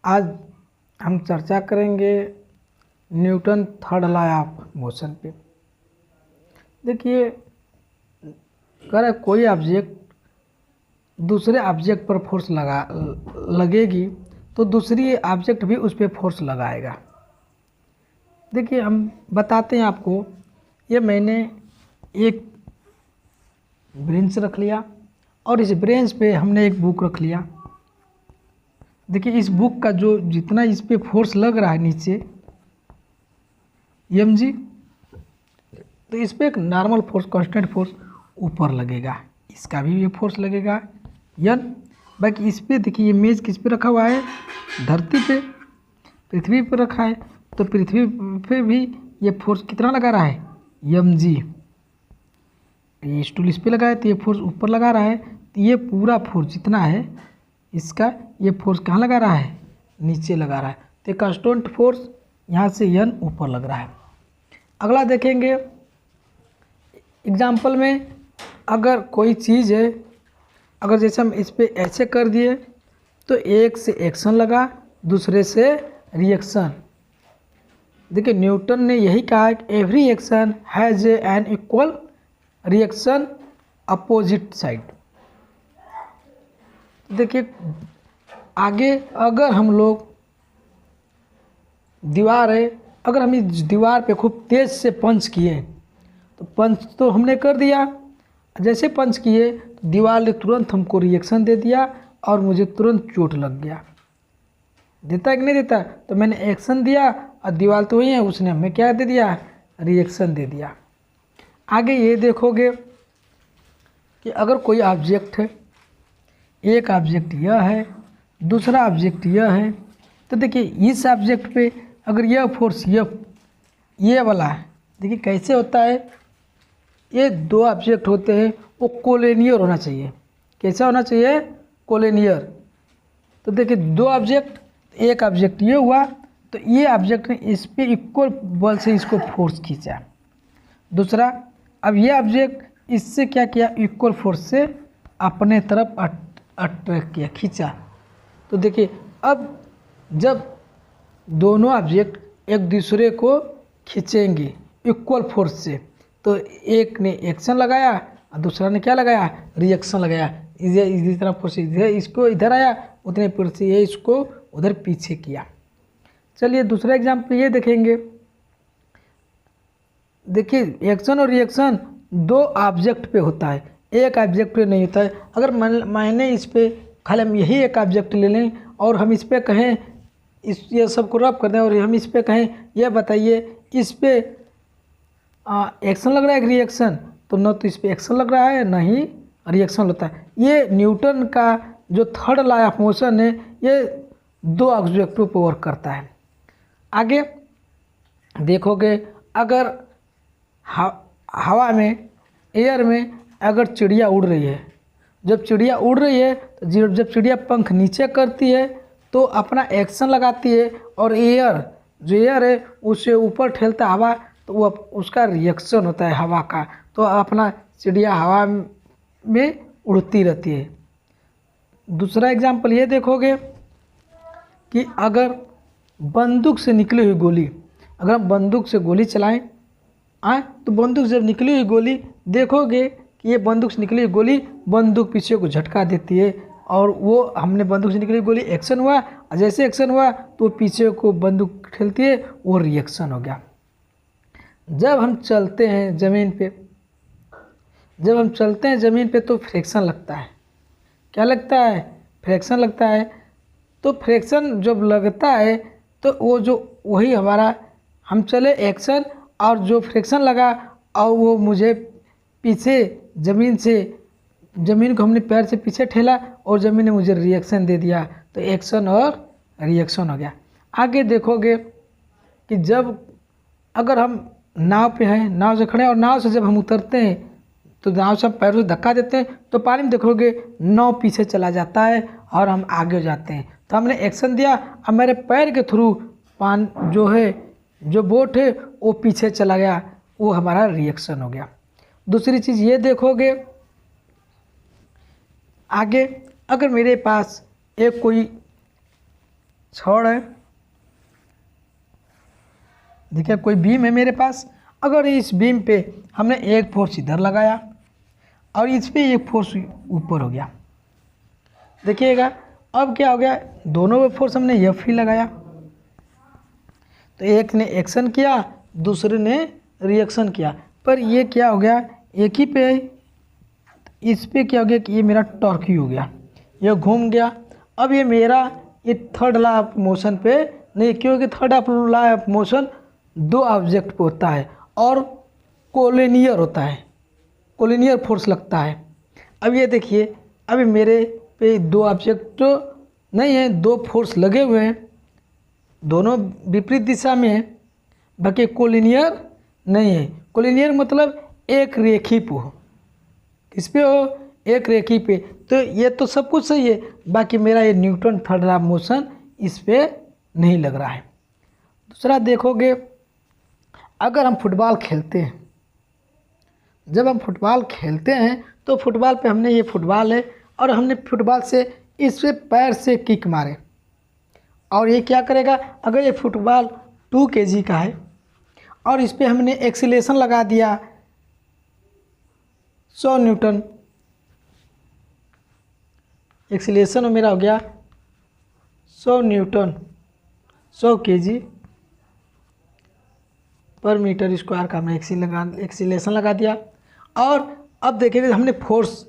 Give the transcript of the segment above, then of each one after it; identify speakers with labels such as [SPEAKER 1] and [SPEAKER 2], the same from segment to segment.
[SPEAKER 1] आज हम चर्चा करेंगे Newton third law of motion पे। देखिए, अगर कोई ऑब्जेक्ट दूसरे ऑब्जेक्ट पर फोर्स लगेगी तो दूसरी ऑब्जेक्ट भी उस पर फोर्स लगाएगा। देखिए, हम बताते हैं आपको। ये मैंने एक ब्रेंच रख लिया और इस ब्रेंच पे हमने एक बुक रख लिया। देखिए, इस बुक का जो जितना इस पे फोर्स लग रहा है नीचे mg, तो इस पे एक नॉर्मल फोर्स कांस्टेंट फोर्स ऊपर लगेगा, इसका भी ये फोर्स लगेगा n। बाकी इस पे देखिए, ये मेज किस पे रखा हुआ है? धरती पे, पृथ्वी पर रखा है, तो पृथ्वी पे भी ये फोर्स कितना लगा रहा है? mg। ये स्टूल इस पे लगा है तो ये फोर्स ऊपर लगा रहा है, तो ये पूरा फोर्स जितना है इसका, ये फोर्स कहाँ लगा रहा है? नीचे लगा रहा है। तो कांस्टेंट फोर्स यहाँ से n ऊपर लग रहा है। अगला देखेंगे एग्जाम्पल में, अगर कोई चीज़ है, अगर जैसे हम इस पे ऐसे कर दिए तो एक से एक्शन लगा, दूसरे से रिएक्शन। देखिए, न्यूटन ने यही कहा है कि every action has an equal reaction opposite side. देखिए, आगे अगर हम लोग दीवार है, अगर हम इस दीवार पे खूब तेज़ से पंच किए तो पंच तो हमने कर दिया, जैसे पंच किए तो दीवार ने तुरंत हमको रिएक्शन दे दिया और मुझे तुरंत चोट लग गया। देता है कि नहीं देता? तो मैंने एक्शन दिया और दीवार तो वही है, उसने हमें क्या दे दिया? रिएक्शन दे दिया। आगे ये देखोगे कि अगर कोई ऑब्जेक्ट है, एक ऑब्जेक्ट यह है, दूसरा ऑब्जेक्ट यह है, तो देखिए इस ऑब्जेक्ट पे अगर यह फोर्स ये वाला है, देखिए कैसे होता है, ये दो ऑब्जेक्ट होते हैं, वो कोलिनियर होना चाहिए। कैसा होना चाहिए? कोलिनियर। तो देखिए, दो ऑब्जेक्ट, एक ऑब्जेक्ट ये हुआ तो ये ऑब्जेक्ट ने इस पे इक्वल बल से इसको फोर्स खींचा। दूसरा, अब ये ऑब्जेक्ट इससे क्या किया? इक्वल फोर्स से अपने तरफ अट्रैक्ट किया, खींचा। तो देखिए, अब जब दोनों ऑब्जेक्ट एक दूसरे को खींचेंगे इक्वल फोर्स से, तो एक ने एक्शन लगाया और दूसरा ने क्या लगाया? रिएक्शन लगाया। इसी तरह फोर्स इसको इधर आया, उतने फोर्स से ये इसको उधर पीछे किया। चलिए दूसरा एग्जाम्पल ये देखेंगे। देखिए, एक्शन और रिएक्शन दो ऑब्जेक्ट पे होता है, एक ऑब्जेक्ट पे नहीं होता है। अगर मैंने इस पे खाली हम यही एक ऑब्जेक्ट ले लें और हम इस पे कहें, ये सबको रब कर दें और हम इस पे कहें यह बताइए इस पे एक्शन लग रहा है रिएक्शन, तो न तो इस पे एक्शन लग रहा है, न ही रिएक्शन होता है। ये न्यूटन का जो थर्ड लॉ ऑफ मोशन है, ये दो ऑब्जेक्टों पर वर्क करता है। आगे देखोगे, अगर हवा में, एयर में अगर चिड़िया उड़ रही है, जब चिड़िया उड़ रही है तो जब चिड़िया पंख नीचे करती है तो अपना एक्शन लगाती है और एयर है उसे ऊपर ठेलता है हवा, तो वो उसका रिएक्शन होता है हवा का, तो अपना चिड़िया हवा में उड़ती रहती है। दूसरा एग्जाम्पल ये देखोगे कि अगर बंदूक से निकली हुई गोली, अगर हम बंदूक से गोली चलाएं तो बंदूक से जब निकली हुई गोली देखोगे कि ये बंदूक से निकली हुई गोली बंदूक पीछे को झटका देती है और वो हमने बंदूक से निकली हुई गोली एक्शन हुआ, और जैसे एक्शन हुआ तो पीछे को बंदूक ठेलती है, वो रिएक्शन हो गया। जब हम चलते हैं ज़मीन पे तो फ्रिक्शन लगता है। क्या लगता है? फ्रिक्शन लगता है। तो फ्रिक्शन जब लगता है तो वो जो वही हमारा, हम चले एक्शन और जो फ्रिक्शन लगा और वो मुझे पीछे ज़मीन को हमने पैर से पीछे ठेला और ज़मीन ने मुझे रिएक्शन दे दिया, तो एक्शन और रिएक्शन हो गया। आगे देखोगे कि जब अगर हम नाव पे हैं, नाव से खड़े हैं और नाव से जब हम उतरते हैं तो नाव से हम पैरों से धक्का देते हैं तो पानी में देखोगे नाव पीछे चला जाता है और हम आगे हो जाते हैं। तो हमने एक्शन दिया, अब मेरे पैर के थ्रू जो बोट है वो पीछे चला गया, वो हमारा रिएक्शन हो गया। दूसरी चीज़ ये देखोगे, आगे अगर मेरे पास एक कोई छड़ है, देखिए कोई बीम है मेरे पास। अगर इस बीम पे हमने एक फोर्स इधर लगाया और इस पे एक फोर्स ऊपर हो गया, देखिएगा अब क्या हो गया, दोनों पे फोर्स हमने एफ ही लगाया, तो एक ने एक्शन किया दूसरे ने रिएक्शन किया, पर ये क्या हो गया, एक ही पे, इस पे क्या हो गया कि ये मेरा टॉर्क ही हो गया, ये घूम गया। अब ये मेरा ये थर्ड लॉ ऑफ मोशन पे नहीं, क्योंकि थर्ड लॉ ऑफ मोशन दो ऑब्जेक्ट पे होता है और कोलिनियर होता है, कोलिनियर फोर्स लगता है। अब ये देखिए, अभी मेरे पे दो ऑब्जेक्ट नहीं है, दो फोर्स लगे हुए हैं, दोनों विपरीत दिशा में है, बाकी कोलिनियर नहीं है। कोलिनियर मतलब एक रेखी पे हो, किस पे हो, एक रेखी पे। तो ये तो सब कुछ सही है, बाकी मेरा ये Newton third law of motion इस पे नहीं लग रहा है। दूसरा देखोगे, अगर हम फुटबॉल खेलते हैं, जब हम फुटबॉल खेलते हैं तो फुटबॉल पे हमने, ये फुटबॉल है और हमने फुटबॉल से इस पे पैर से किक मारे और ये क्या करेगा, अगर ये फुटबॉल 2 kg का है और इस पे हमने एक्सीलरेशन लगा दिया 100 न्यूटन, एक्सीलरेशन मेरा हो गया 100 न्यूटन 100 kg पर मीटर स्क्वायर का हमने एक्सीलरेशन लगा दिया। और अब देखिए हमने फोर्स,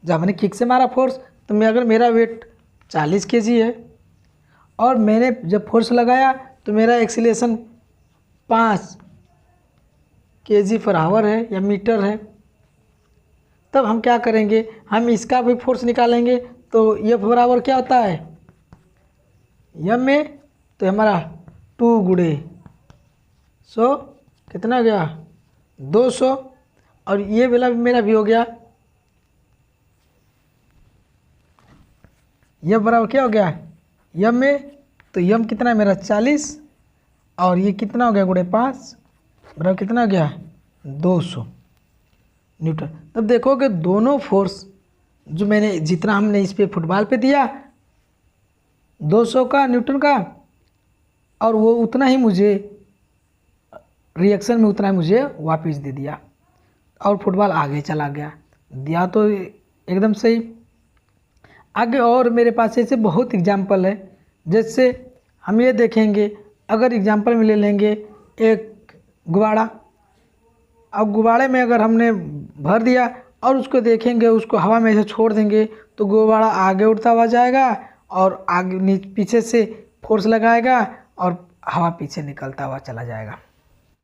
[SPEAKER 1] जब हमने किक से मारा फोर्स, तो मैं अगर मेरा वेट 40 kg है और मैंने जब फोर्स लगाया तो मेरा एक्सीलरेशन 5 kg पर आवर है या मीटर है, तब हम क्या करेंगे, हम इसका भी फोर्स निकालेंगे। तो ये बराबर क्या होता है, यम में तो हमारा 2 गुणे 100 कितना गया 200, और ये वाला भी मेरा भी हो गया, यह बराबर क्या हो गया यम में, तो यम कितना है मेरा 40 और ये कितना हो गया गुणे 5 बराबर कितना हो गया 200 न्यूटन। तब देखोगे दोनों फोर्स जो मैंने, जितना हमने इस पे फुटबॉल पे दिया 200 का न्यूटन का, और वो उतना ही मुझे रिएक्शन में उतना ही मुझे वापस दे दिया और फुटबॉल आगे चला गया, दिया तो एकदम सही। आगे और मेरे पास ऐसे बहुत एग्जाम्पल है, जैसे हम ये देखेंगे, अगर एग्जाम्पल में ले लेंगे एक गुब्बारा, अब गुब्बारे में अगर हमने भर दिया और उसको देखेंगे, उसको हवा में ऐसे छोड़ देंगे तो गुब्बारा आगे उड़ता हुआ जाएगा और आगे पीछे से फोर्स लगाएगा और हवा पीछे निकलता हुआ चला जाएगा।